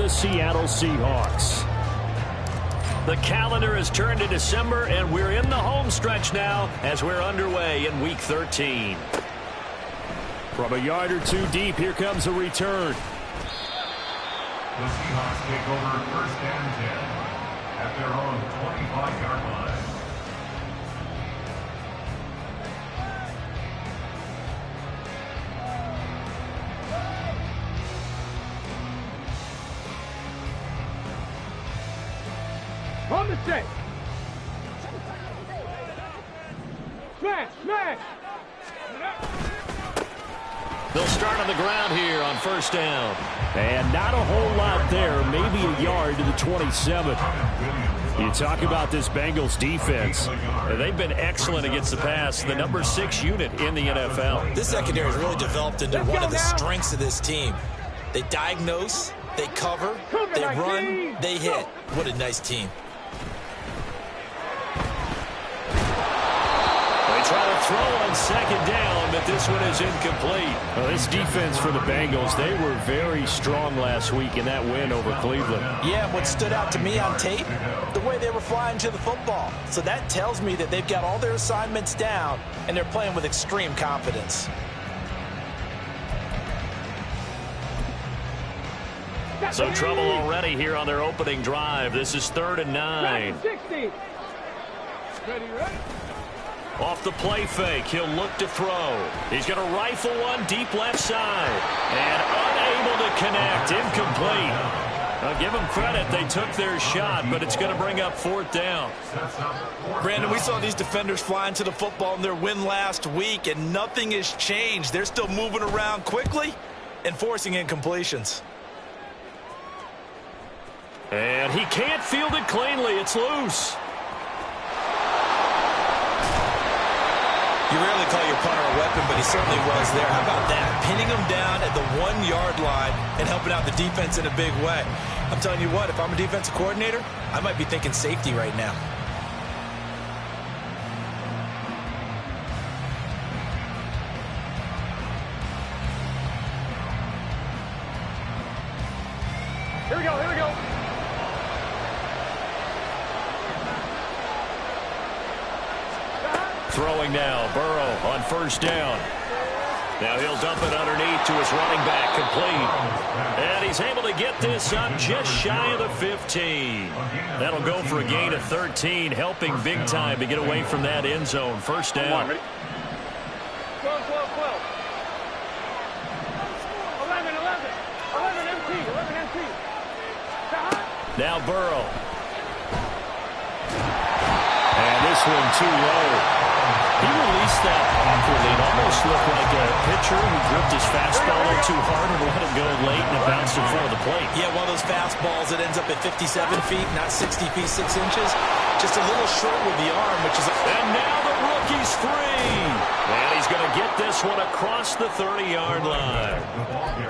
the Seattle Seahawks. The calendar has turned to December, and we're in the home stretch now as we're underway in Week 13. From a yard or two deep, here comes a return. The Seahawks take over first and 10 at their own 25-yard line. On the set. Smash, smash. They'll start on the ground here on first down. And not a whole lot there, maybe a yard to the 27. You talk about this Bengals defense. They've been excellent against the pass, the number 6 unit in the NFL. This secondary has really developed into one of the strengths of this team. They diagnose, they cover, they run, they hit. What a nice team. Try to throw on second down, but this one is incomplete. Well, this defense for the Bengals, they were very strong last week in that win over Cleveland. Yeah, what stood out to me on tape, the way they were flying to the football. So that tells me that they've got all their assignments down, and they're playing with extreme confidence. So trouble already here on their opening drive. This is 3rd and 9. Ready, ready. Off the play fake, he'll look to throw. He's going to rifle one deep left side. And unable to connect, incomplete. I'll give them credit, they took their shot, but it's going to bring up 4th down. Brandon, we saw these defenders flying to the football in their win last week, and nothing has changed. They're still moving around quickly and forcing incompletions. And he can't field it cleanly, it's loose. You rarely call your punter a weapon, but he certainly was there. How about that? Pinning him down at the 1-yard line and helping out the defense in a big way. I'm telling you what, if I'm a defensive coordinator, I might be thinking safety right now. Here we go, here we go. Throwing now, Burrow on first down. Now he'll dump it underneath to his running back, complete. And he's able to get this up just shy of the 15. That'll go for a gain of 13, helping big time to get away from that end zone. First down. 12, 12, 12. 11, 11. 11 MT, 11 MT. Now Burrow. And this one too low. He released that awkwardly. It almost looked like a pitcher who gripped his fastball in too hard and let it go late and it bounced in front of the plate. Yeah, one of those fastballs that ends up at 57 feet, not 60 feet, 6 inches. Just a little short with the arm, which is... And now the rookie's free. And he's going to get this one across the 30-yard line.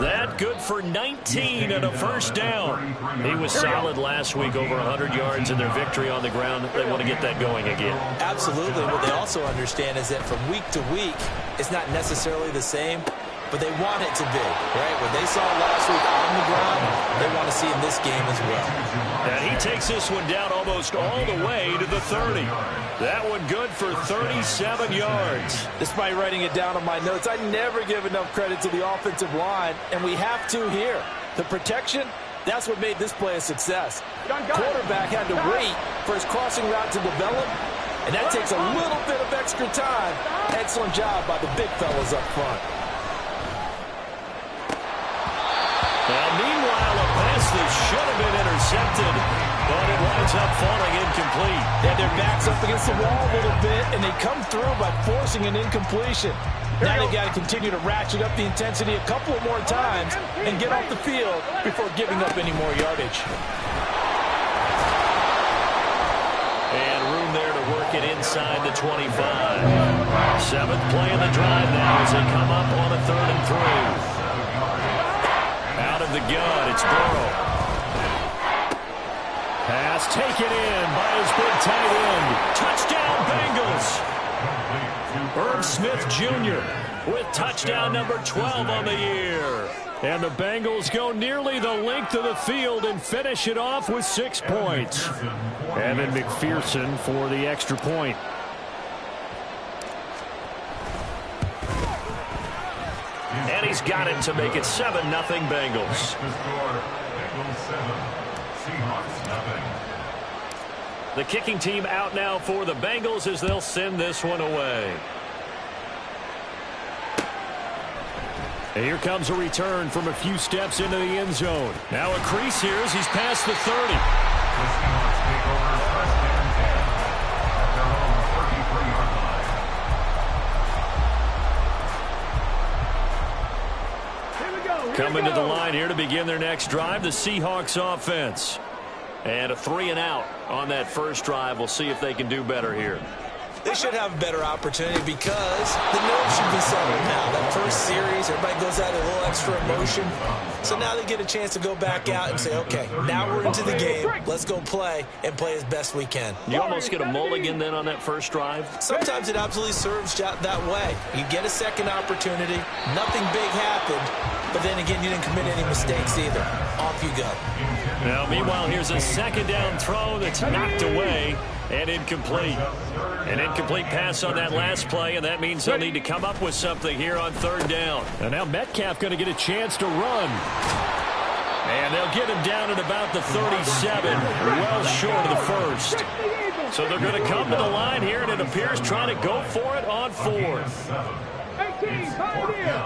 That good for 19 and a first down. He was solid last week, over 100 yards in their victory on the ground. They want to get that going again. Absolutely. What they also understand is that from week to week, it's not necessarily the same, but they want it to be, right? What they saw last week on the ground, they want to see in this game as well. And he takes this one down almost all the way to the 30. That one good for 37 yards. Despite writing it down on my notes, I never give enough credit to the offensive line, and we have to here. The protection, that's what made this play a success. Quarterback had to wait for his crossing route to develop, and that takes a little bit of extra time. Excellent job by the big fellas up front. Now, meanwhile, a pass that should have been intercepted, but it winds up falling incomplete. Yeah, their backs up against the wall a little bit, and they come through by forcing an incompletion. Now they've got to continue to ratchet up the intensity a couple of more times and get off the field before giving up any more yardage. And room there to work it inside the 25. 7th play of the drive now as they come up on a 3rd and 3. Out of the gun, it's Burrow. Pass taken in by his big tight end. Touchdown, Bengals. Irv Smith Jr. with touchdown number 12 on the year. And the Bengals go nearly the length of the field and finish it off with 6 points. Evan McPherson for the extra point. And he's got it to make it 7-0 Bengals. The kicking team out now for the Bengals as they'll send this one away. And here comes a return from a few steps into the end zone. Now a crease here as he's past the 30. The Seahawks take over first and 10 at their own 33-yard line. Here we go. Coming to the line here to begin their next drive, the Seahawks offense. And a 3-and-out on that first drive. We'll see if they can do better here. They should have a better opportunity because the nerves should be settled now. That first series, everybody goes out a little extra emotion. So now they get a chance to go back out and say, okay, now we're into the game. Let's go play and play as best we can. You almost get a mulligan then on that first drive? Sometimes it absolutely serves that way. You get a second opportunity. Nothing big happened. But then again, you didn't commit any mistakes either. Off you go. Now, meanwhile, here's a second down throw that's knocked away and incomplete. An incomplete pass on that last play, and that means they'll need to come up with something here on third down. And now Metcalf going to get a chance to run. And they'll get him down at about the 37, well short of the first. So they're going to come to the line here, and it appears trying to go for it on fourth. 18, Pioneer.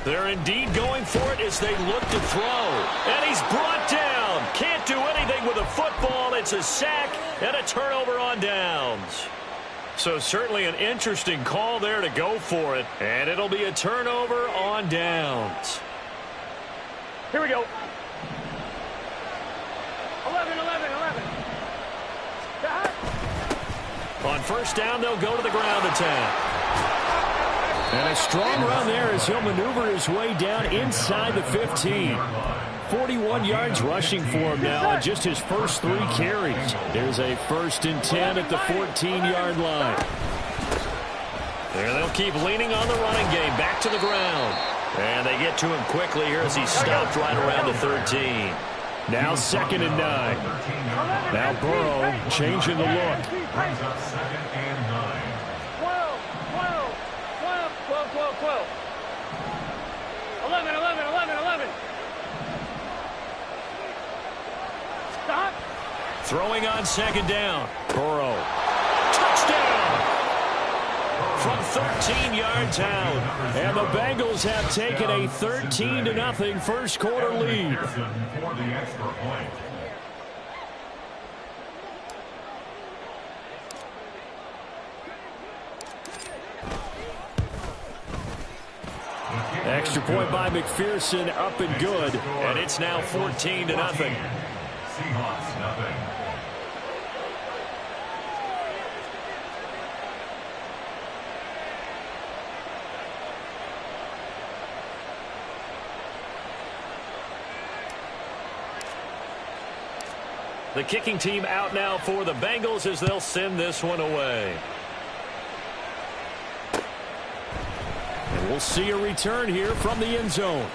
They're indeed going for it as they look to throw. And he's brought down. Can't do anything with a football. It's a sack and a turnover on downs. So certainly an interesting call there to go for it. And it'll be a turnover on downs. Here we go. 11. On first down, they'll go to the ground attack. And a strong run there as he'll maneuver his way down inside the 15. 41 yards rushing for him now on just his first 3 carries. There's a 1st and 10 at the 14-yard line. There they'll keep leaning on the running game. Back to the ground. And they get to him quickly here as he's stopped right around the 13. Now 2nd and 9. Now Burrow changing the look. Brings up 2nd and 9. 12. 11. Stop. Throwing on 2nd down. Burrow. Touchdown! From 13 yards out. And the Bengals have taken a 13-0 first quarter lead. For the extra point. Extra point by McPherson, up and good. And it's now 14-0. Seahawks nothing. The kicking team out now for the Bengals as they'll send this one away. And we'll see a return here from the end zone.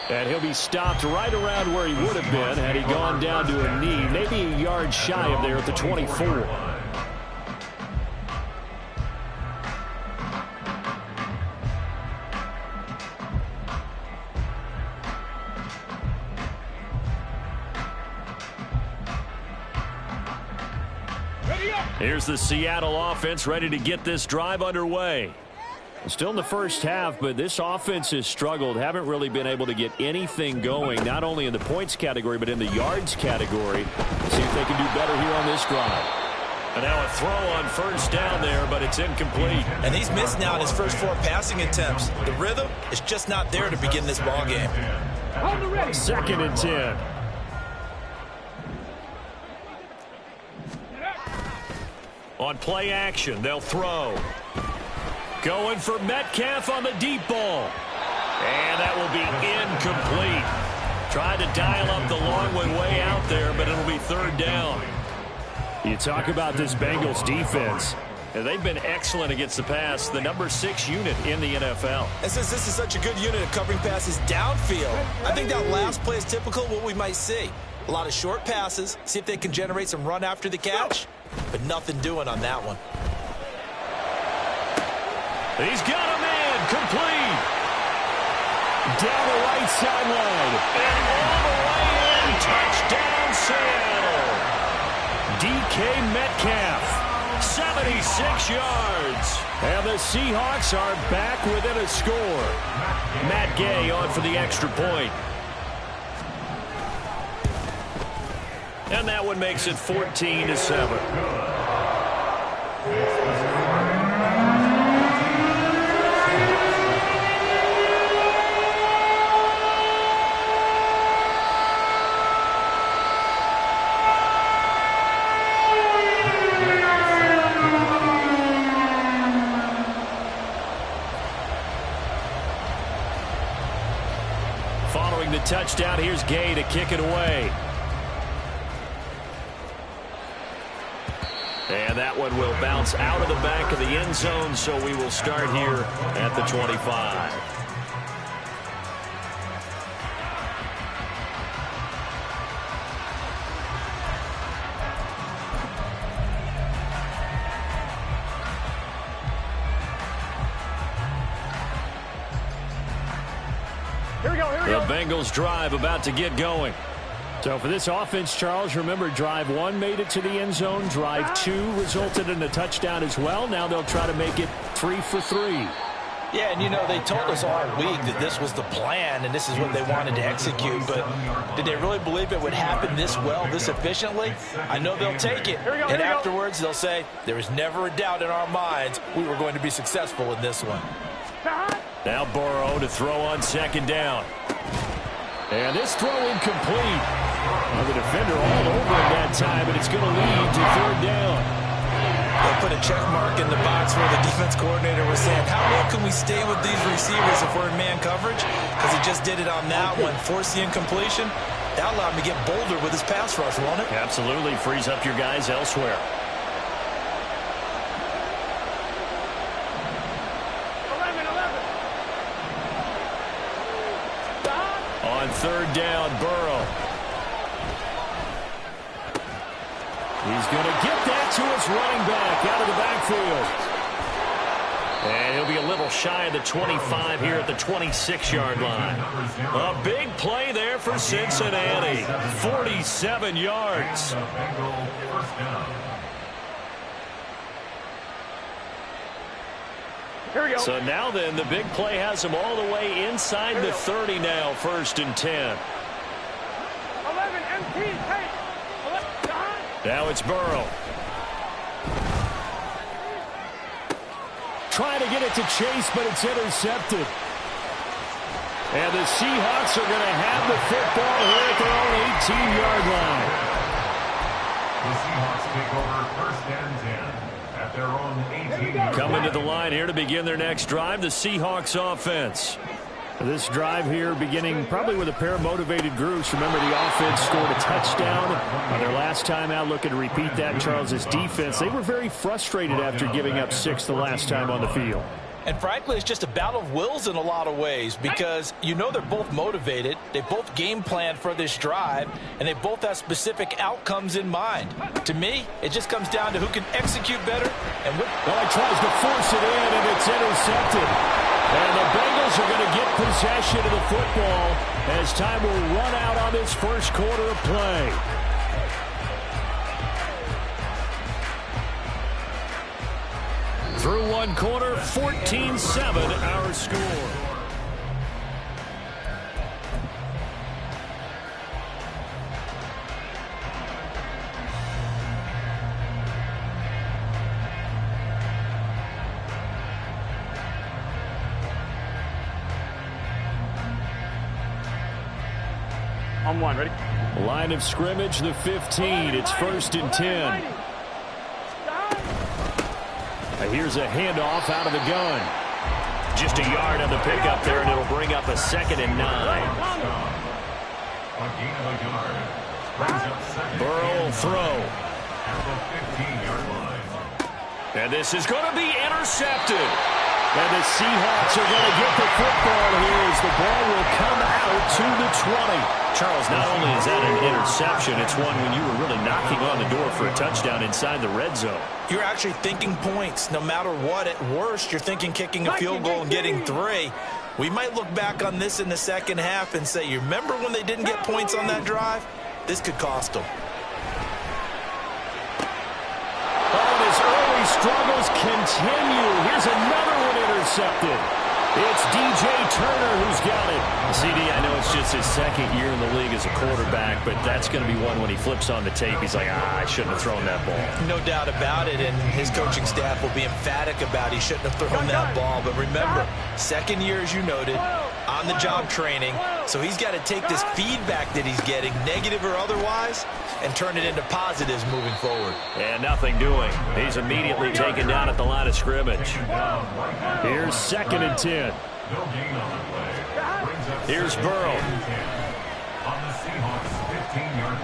And he'll be stopped right around where he would have been had he gone down to a knee, maybe a yard shy of there at the 24. Here's the Seattle offense ready to get this drive underway. Still in the first half, but this offense has struggled. Haven't really been able to get anything going, not only in the points category, but in the yards category. See if they can do better here on this drive. And now a throw on first down there, but it's incomplete. And he's missed now in his first 4 passing attempts. The rhythm is just not there to begin this ball game. 2nd and 10. On play action, they'll throw. Going for Metcalf on the deep ball. And that will be incomplete. Tried to dial up the long one way out there, but it'll be 3rd down. You talk about this Bengals defense. And they've been excellent against the pass, the number 6 unit in the NFL. And since this is such a good unit of covering passes downfield, I think that last play is typical of what we might see. A lot of short passes, see if they can generate some run after the catch, but nothing doing on that one. He's got a man, complete. Down the right sideline. And all the way in, touchdown Seattle. DK Metcalf, 76 yards. And the Seahawks are back within a score. Matt Gay on for the extra point. And that one makes it 14-7. Following the touchdown, here's Gay to kick it away. And that one will bounce out of the back of the end zone, so we will start here at the 25. Here we go, here we go. The Bengals drive about to get going. So for this offense, Charles, remember drive 1 made it to the end zone. Drive 2 resulted in a touchdown as well. Now they'll try to make it 3 for 3. Yeah, and you know, they told us all week that this was the plan and this is what they wanted to execute, but did they really believe it would happen this well, this efficiently? I know they'll take it, and afterwards they'll say, there was never a doubt in our minds we were going to be successful in this one. Now Burrow to throw on second down. And this throw incomplete. Well, the defender all over him that time, and it's going to lead to third down. They put a check mark in the box where the defense coordinator was saying, how well can we stay with these receivers if we're in man coverage? Because he just did it on that one, forced the incompletion. That allowed him to get bolder with his pass rush, won't it? Absolutely. Frees up your guys elsewhere. On third down, Burrow. He's going to get that to his running back out of the backfield. And he'll be a little shy of the 25 here at the 26-yard line. A big play there for Cincinnati. 47 yards. Here we go. So now then, the big play has him all the way inside the 30 now, 1st and 10. 11 MT, hey. 11, now it's Burrow. Trying to get it to Chase, but it's intercepted. And the Seahawks are going to have the football here at their own 18-yard line. The Seahawks take over 1st and 10 at their own 18-yard line. Coming to the line here to begin their next drive, the Seahawks offense. This drive here beginning probably with a pair of motivated groups. Remember, the offense scored a touchdown on their last time out. Looking to repeat that. Charles's defense, they were very frustrated after giving up 6 the last time on the field. And frankly, it's just a battle of wills in a lot of ways because you know they're both motivated. They both game plan for this drive, and they both have specific outcomes in mind. To me, it just comes down to who can execute better. And what well, he tries to force it in, and it's intercepted. And the Bengals are going to get possession of the football as time will run out on this first quarter of play. Through one quarter, 14-7 our score. On one, ready? Line of scrimmage, the 15. It's 1st and 10. Here's a handoff out of the gun. Just a yard on the pickup there, and it'll bring up a 2nd and 9. Burrow will throw. And this is going to be intercepted. And the Seahawks are going to get the football here as the ball will come out to the 20. Charles, not only is that an interception, it's one when you were really knocking on the door for a touchdown inside the red zone. You're actually thinking points. No matter what, at worst, you're thinking kicking a field goal and getting 3. We might look back on this in the second half and say, you remember when they didn't get points on that drive? This could cost them. Oh, his early struggles continue. Here's another one intercepted. It's DJ Turner who's got it. CD, I know it's just his second year in the league as a quarterback, but that's going to be one when he flips on the tape. He's like, I shouldn't have thrown that ball. No doubt about it, and his coaching staff will be emphatic about he shouldn't have thrown that ball. But remember, second year, as you noted, on-the-job training, so he's got to take this feedback that he's getting, negative or otherwise, and turn it into positives moving forward. And nothing doing. He's immediately taken down at the line of scrimmage. Here's 2nd and 10. Here's Burrow.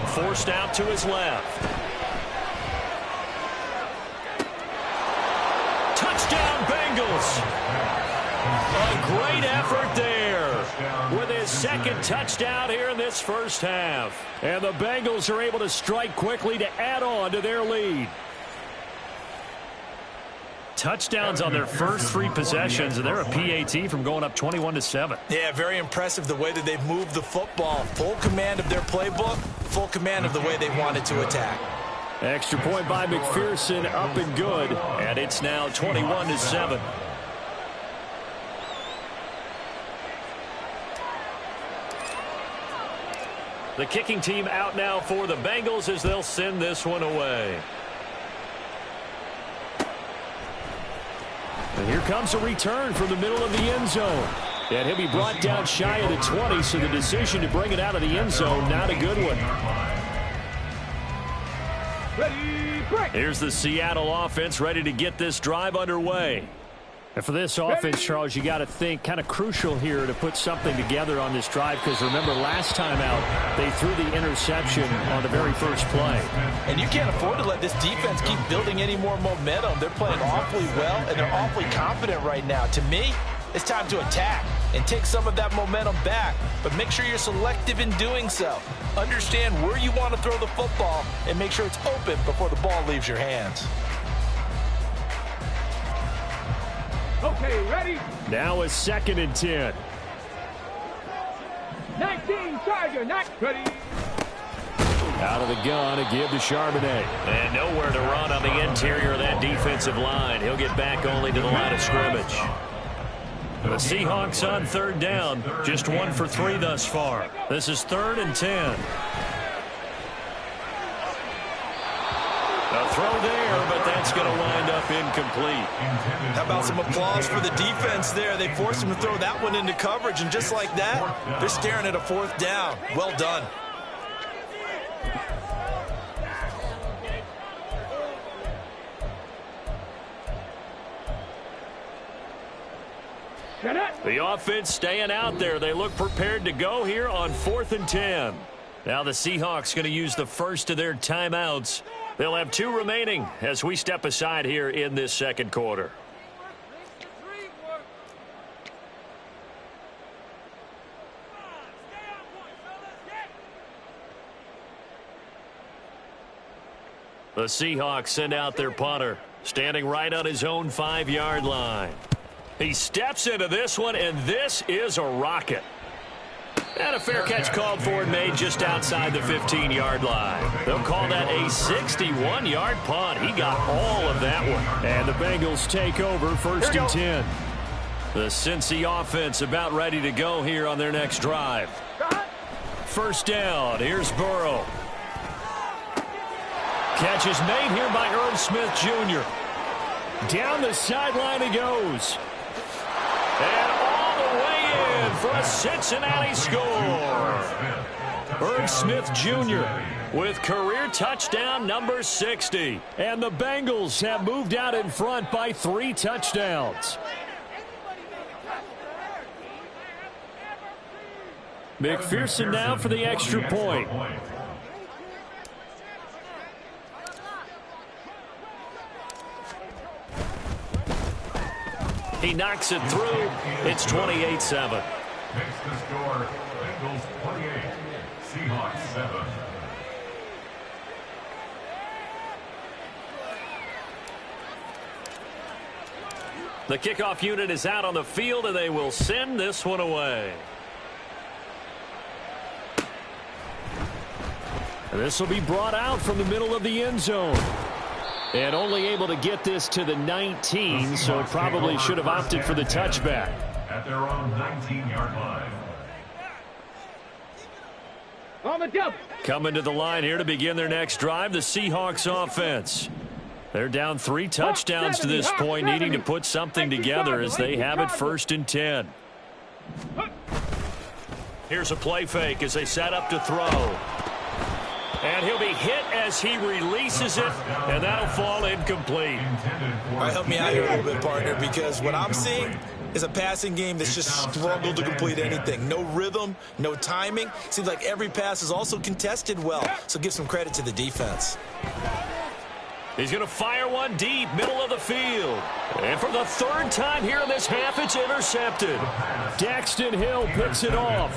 Forced out to his left. Touchdown, Bengals. A great effort there with his 2nd touchdown here in this first half. And the Bengals are able to strike quickly to add on to their lead. Touchdowns on their first 3 possessions, and they're a PAT from going up 21-7. Yeah, very impressive the way that they've moved the football. Full command of their playbook, full command of the way they wanted to attack. Extra point by McPherson, up and good, and it's now 21-7. The kicking team out now for the Bengals as they'll send this one away. And here comes a return from the middle of the end zone. And he'll be brought down shy of the 20, so the decision to bring it out of the end zone, not a good one. Here's the Seattle offense ready to get this drive underway. And for this offense, Charles, you got to think kind of crucial here to put something together on this drive, because remember last time out they threw the interception on the very first play. And you can't afford to let this defense keep building any more momentum. They're playing awfully well, and they're awfully confident right now. To me, it's time to attack and take some of that momentum back, but make sure you're selective in doing so. Understand where you want to throw the football and make sure it's open before the ball leaves your hands. Okay, ready? Now a 2nd and 10. 19, Charger, not ready. Out of the gun, a give to Charbonnet. And nowhere to run on the interior of that defensive line. He'll get back only to the line of scrimmage. The Seahawks on 3rd down, just 1 for 3 thus far. This is 3rd and 10. A throw there, but that's going to wind up incomplete. How about some applause for the defense there? They forced him to throw that one into coverage, and just like that, they're staring at a 4th down. Well done. The offense staying out there. They look prepared to go here on 4th and 10. Now the Seahawks going to use the first of their timeouts. They'll have 2 remaining as we step aside here in this 2nd quarter. The Seahawks send out their punter, standing right on his own 5-yard line. He steps into this one, and this is a rocket. And a fair catch called for and made just outside the 15-yard line. They'll call that a 61-yard punt. He got all of that one. And the Bengals take over 1st and 10. The Cincy offense about ready to go here on their next drive. 1st down. Here's Burrow. Catch is made here by Irv Smith Jr. Down the sideline he goes. And all the way in for a Cincinnati score. Irv Smith Jr. with career touchdown number 60. And the Bengals have moved out in front by 3 touchdowns. McPherson now for the extra point. He knocks it through. It's 28-7. Makes the score Bengals 28, Seahawks 7. The kickoff unit is out on the field, and they will send this one away. This will be brought out from the middle of the end zone. And only able to get this to the 19, so probably should have opted for the touchback. At their own 19-yard line. On the double. Coming to the line here to begin their next drive, the Seahawks offense. They're down 3 touchdowns to this point, needing to put something together as they have it 1st and 10. Here's a play fake as they set up to throw. And he'll be hit as he releases it, and that'll fall incomplete. All right, help me out here a little bit, partner, because what I'm seeing is a passing game that's just struggled to complete anything. No rhythm, no timing. Seems like every pass is also contested well, so give some credit to the defense. He's going to fire one deep, middle of the field. And for the 3rd time here in this half, it's intercepted. Daxton Hill picks it off.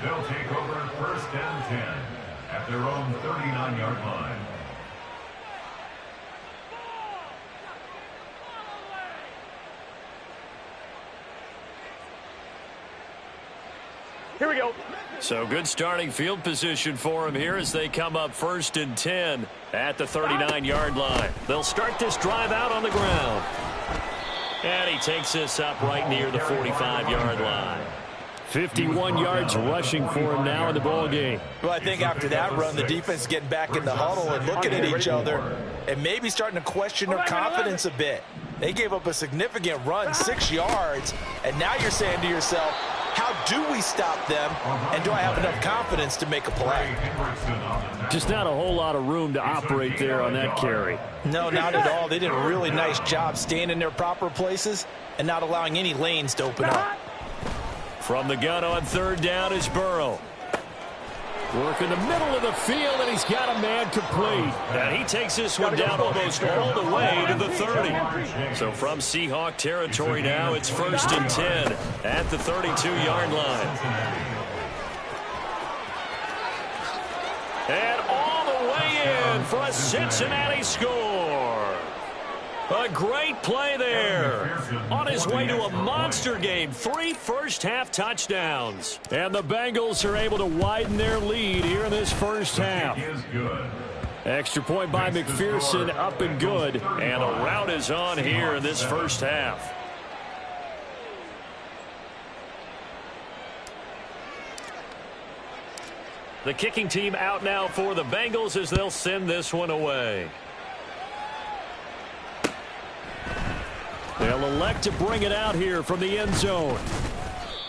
They'll take over 1st and 10 at their own 39-yard line. Here we go. So good starting field position for him here as they come up 1st and 10 at the 39-yard line. They'll start this drive out on the ground. And he takes this up right near the 45-yard line. 51 yards rushing for him now in the ball game. Well, I think after that run, the defense is getting back in the huddle and looking at each other and maybe starting to question their confidence a bit. They gave up a significant run, 6 yards, and now you're saying to yourself, how do we stop them, and do I have enough confidence to make a play? Just not a whole lot of room to operate there on that carry. No, not at all. They did a really nice job staying in their proper places and not allowing any lanes to open up. From the gun on 3rd down is Burrow. Work in the middle of the field, and he's got a man complete. And he takes this one down almost all the way to the 30. So from Seahawk territory now, it's 1st and 10 at the 32-yard line. And all the way in for a Cincinnati score. A great play there. On his way to a monster game. 3 first-half touchdowns. And the Bengals are able to widen their lead here in this first half. Extra point by McPherson, up and good. And a rout is on here in this first half. The kicking team out now for the Bengals as they'll send this one away. They'll elect to bring it out here from the end zone.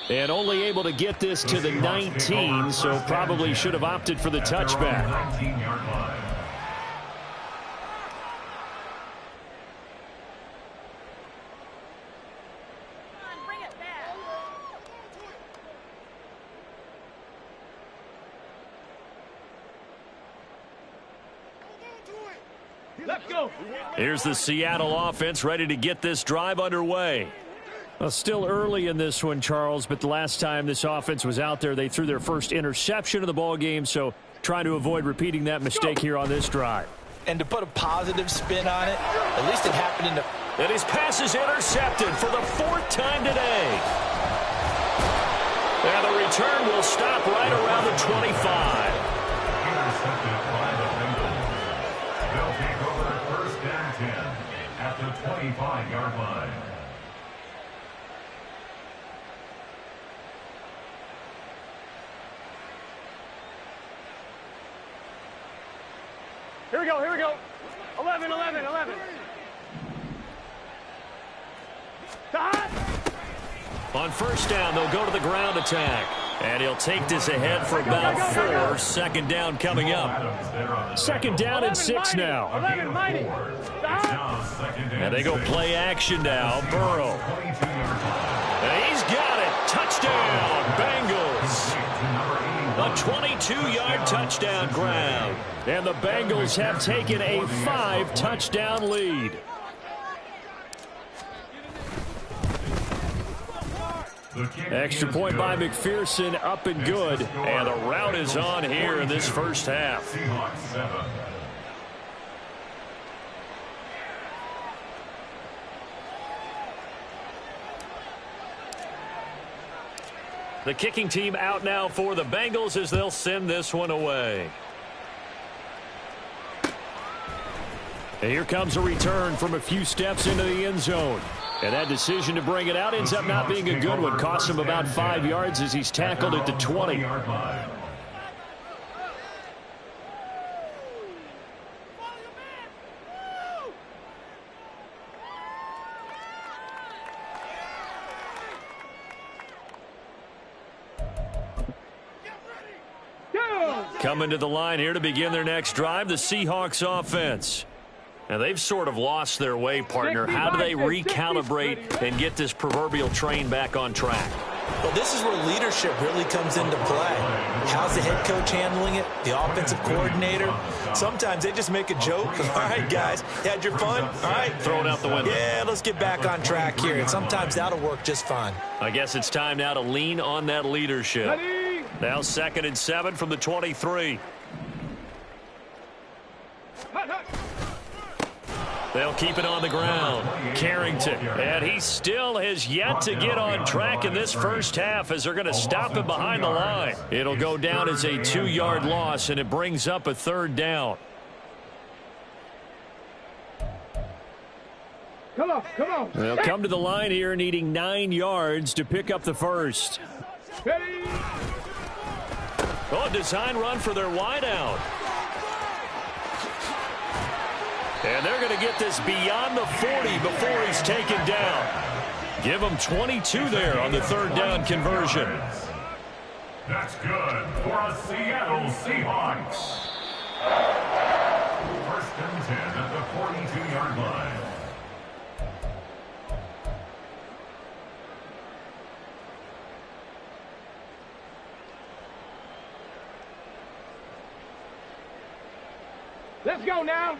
And only able to get this to the 19, so probably should have opted for the touchback. 19-yard line. Let's go. Here's the Seattle offense ready to get this drive underway. Well, still early in this one, Charles, but the last time this offense was out there, they threw their first interception of the ball game, so trying to avoid repeating that mistake here on this drive. And to put a positive spin on it, at least it happened in the... And his pass is intercepted for the 4th time today. And the return will stop right around the 25. Intercepted by the Bengals. They'll take over 1st and 10 at the 25-yard line. Here we go, here we go. 11, 11, 11. On 1st down, they'll go to the ground attack. And he'll take this ahead for about 4. 2nd down coming up. 2nd down and 6 now. And they go play action now. Burrow. And he's got it. Touchdown, Bengals. A 22-yard touchdown grab. And the Bengals have taken a 5-touchdown lead. Extra point by McPherson, up and good. And the rout is on here in this first half. Seahawks 7. The kicking team out now for the Bengals as they'll send this one away. And here comes a return from a few steps into the end zone. And that decision to bring it out ends up not being a good one. Costs him about 5 yards as he's tackled at the 20. Coming to the line here to begin their next drive, the Seahawks offense. Now, they've sort of lost their way, partner. How do they recalibrate and get this proverbial train back on track? Well, this is where leadership really comes into play. How's the head coach handling it? The offensive coordinator? Sometimes they just make a joke. All right, guys, you had your fun? All right. Throw it out the window. Yeah, let's get back on track here. And sometimes that'll work just fine. I guess it's time now to lean on that leadership. Ready? Now 2nd and 7 from the 23. They'll keep it on the ground. Carrington. And he still has yet to get on track in this first half as they're going to stop him behind the line. It'll go down as a 2-yard loss, and it brings up a 3rd down. Come on, come on. They'll come to the line here needing 9 yards to pick up the first. Ready? Oh, design run for their wideout. And they're going to get this beyond the 40 before he's taken down. Give him 22 there on the 3rd down conversion. That's good for a Seattle Seahawks. 1st and 10 at the 42-yard line. Let's go now.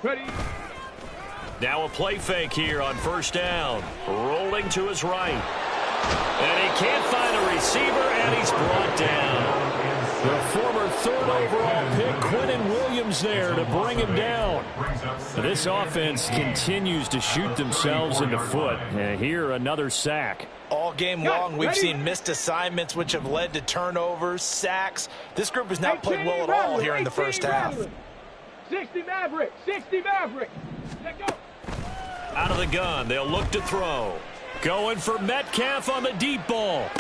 Ready? Now a play fake here on 1st down. Rolling to his right. And he can't find a receiver, and he's brought down. The former 3rd overall pick, Quinnen Williams, there to bring him down. This offense continues to shoot themselves in the foot. And here, another sack. All game long, we've seen missed assignments, which have led to turnovers, sacks. This group has not played well at all here in the first half. 60 Maverick, 60 Maverick. Let go. Out of the gun, they'll look to throw. Going for Metcalf on the deep ball.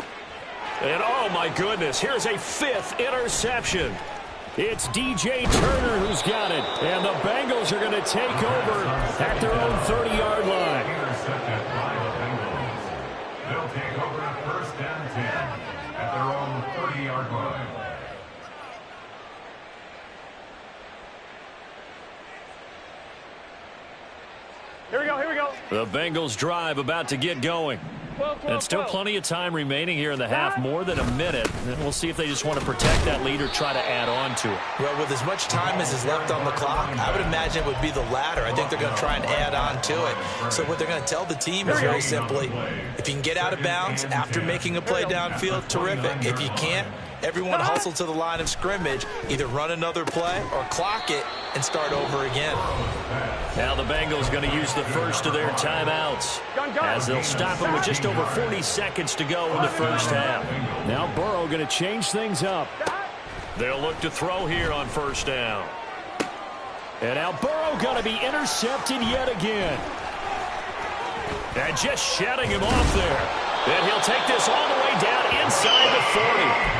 And oh my goodness, here's a 5th interception. It's DJ Turner who's got it. And the Bengals are going to take over at their own 30-yard line. Intercepted by the Bengals. They'll take over at 1st and 10 at their own 30-yard line. Here we go, here we go. The Bengals drive about to get going. And still plenty of time remaining here in the half, more than a minute. And we'll see if they just want to protect that lead or try to add on to it. Well, with as much time as is left on the clock, I would imagine it would be the latter. I think they're going to try and add on to it. So what they're going to tell the team is very simply, if you can get out of bounds after making a play downfield, terrific. If you can't, everyone hustle to the line of scrimmage, either run another play or clock it and start over again. Now the Bengals going to use the first of their timeouts as they'll stop him with just over 40 seconds to go in the first half. Now Burrow going to change things up. They'll look to throw here on 1st down. And now Burrow going to be intercepted yet again. And just shutting him off there. And he'll take this all the way down inside the 40.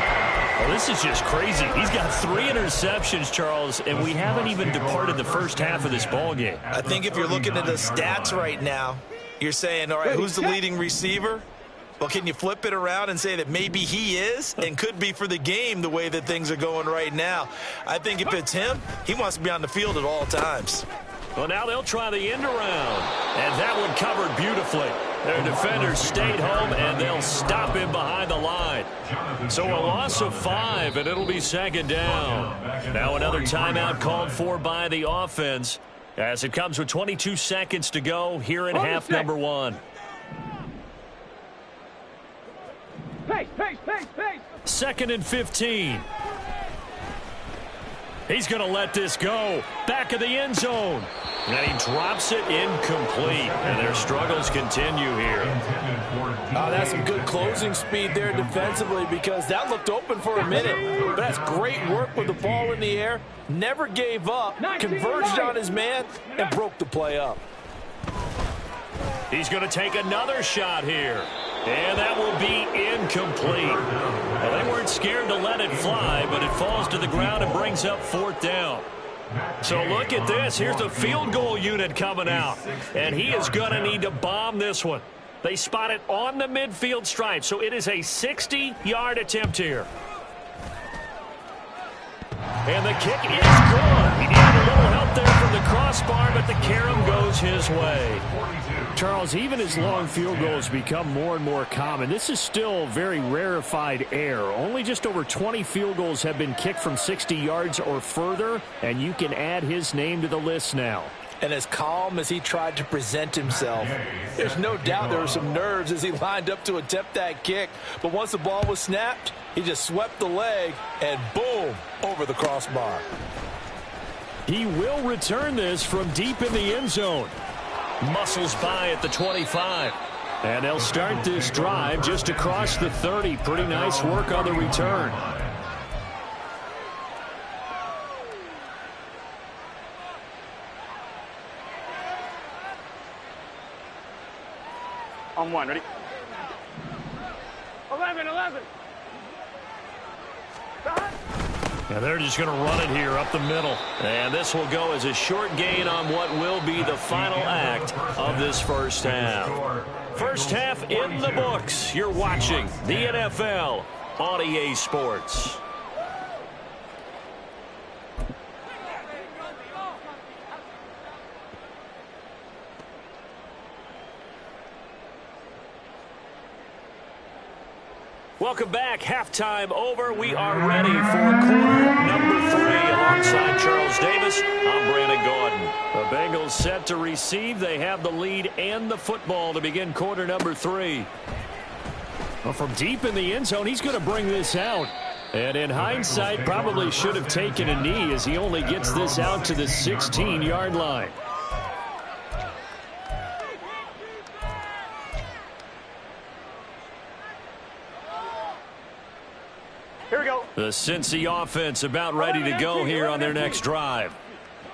Well, this is just crazy. He's got 3 interceptions, Charles, and we haven't even departed the first half of this ballgame. I think if you're looking at the stats right now, you're saying, all right, who's the leading receiver? Well, can you flip it around and say that maybe he is and could be for the game the way that things are going right now? I think if it's him, he wants to be on the field at all times. Well, now they'll try the end around, and that one covered beautifully. Their defenders stayed home, and they'll stop him behind the line. So a loss of 5, and it'll be 2nd down. Now another timeout called for by the offense. As it comes with 22 seconds to go here in half number one. Pace, pace, pace, pace. 2nd and 15. He's going to let this go. Back of the end zone. And he drops it incomplete. And their struggles continue here. Oh, that's some good closing speed there defensively because that looked open for a minute. But that's great work with the ball in the air. Never gave up, converged on his man, and broke the play up. He's going to take another shot here. And that will be incomplete. Well, they weren't scared to let it fly, but it falls to the ground and brings up 4th down. So look at this. Here's the field goal unit coming out. And he is going to need to bomb this one. They spot it on the midfield stripe, so it is a 60-yard attempt here. And the kick is good. He needed a little help there from the crossbar, but the carom goes his way. Charles, even as long field goals become more and more common, this is still very rarefied air. Only just over 20 field goals have been kicked from 60 yards or further, and you can add his name to the list now. And as calm as he tried to present himself, there's no doubt there were some nerves as he lined up to attempt that kick. But once the ball was snapped, he just swept the leg and boom, over the crossbar. He will return this from deep in the end zone. Muscles by at the 25. And they'll start this drive just across the 30. Pretty nice work on the return. On one, ready? 11. And they're just going to run it here up the middle. And this will go as a short gain on what will be the final act of this first half. First half in the books. You're watching the NFL on EA Sports. Welcome back. Halftime over. We are ready for quarter number 3. Alongside Charles Davis, I'm Brandon Gordon. The Bengals set to receive. They have the lead and the football to begin quarter number 3. Well, from deep in the end zone, he's going to bring this out. And in hindsight, probably should have taken a knee as he only gets this out to the 16-yard line. Here we go. The Cincy offense about ready to go here on their next drive.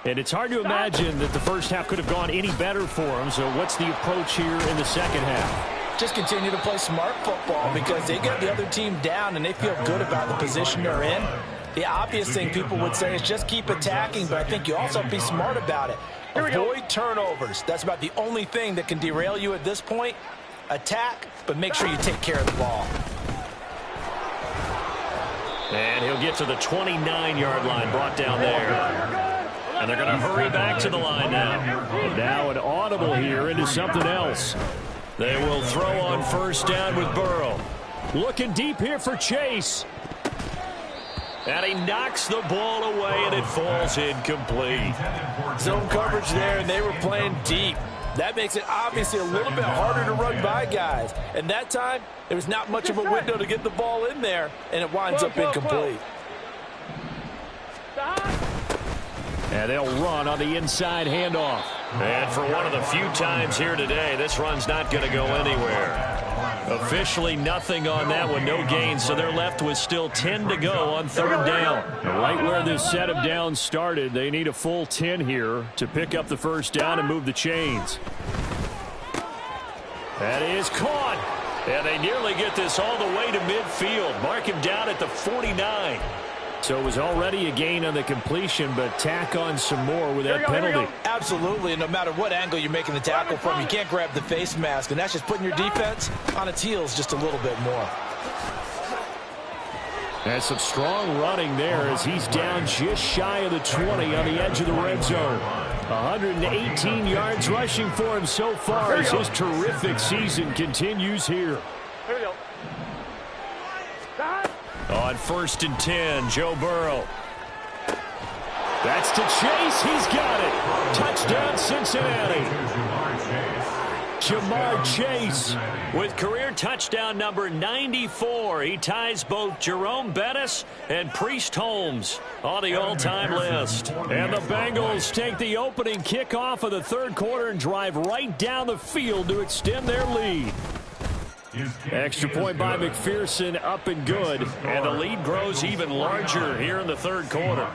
And it's hard to imagine that the first half could have gone any better for them. So what's the approach here in the second half? Just continue to play smart football because they get the other team down and they feel good about the position they're in. The obvious thing people would say is just keep attacking, but I think you also have to be smart about it. Avoid turnovers. That's about the only thing that can derail you at this point. Attack, but make sure you take care of the ball. And he'll get to the 29-yard line, brought down there. And they're going to hurry back to the line now. And now an audible here into something else. They will throw on first down with Burrow. Looking deep here for Chase. And he knocks the ball away, and it falls incomplete. Zone coverage there, and they were playing deep. That makes it obviously a little bit harder to run by guys. And that time, there was not much of a window to get the ball in there, and it winds up incomplete. And they'll run on the inside handoff. And for one of the few times here today, this run's not going to go anywhere. Officially nothing on that one, no gain, so they're left with still 10 to go on third down. Right where this set of downs started, they need a full 10 here to pick up the first down and move the chains. That is caught. And they nearly get this all the way to midfield. Mark him down at the 49. So it was already a gain on the completion, but tack on some more with that penalty. Absolutely, and no matter what angle you're making the tackle from, you can't grab the face mask, and that's just putting your defense on its heels just a little bit more. And some strong running there as he's down just shy of the 20 on the edge of the red zone. 118 yards rushing for him so far as his terrific season continues here. Here we go. On 1st and 10, Joe Burrow. That's to Chase. He's got it. Touchdown, Cincinnati. Jamar Chase with career touchdown number 94. He ties both Jerome Bettis and Priest Holmes on the all-time list. And the Bengals take the opening kickoff of the third quarter and drive right down the field to extend their lead. Extra point by McPherson, up and good. And the lead grows even larger here in the third quarter.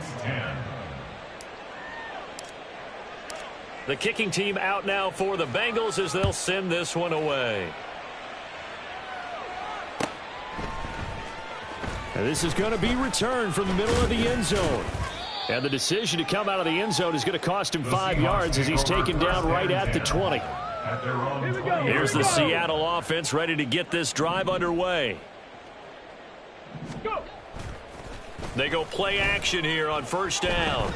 The kicking team out now for the Bengals as they'll send this one away. And this is going to be returned from the middle of the end zone. And the decision to come out of the end zone is going to cost him 5 yards as he's taken down right at the 20. Here's the Seattle offense ready to get this drive underway. They go play action here on first down.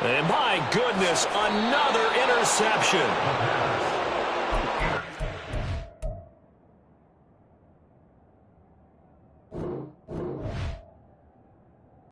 And my goodness, another interception.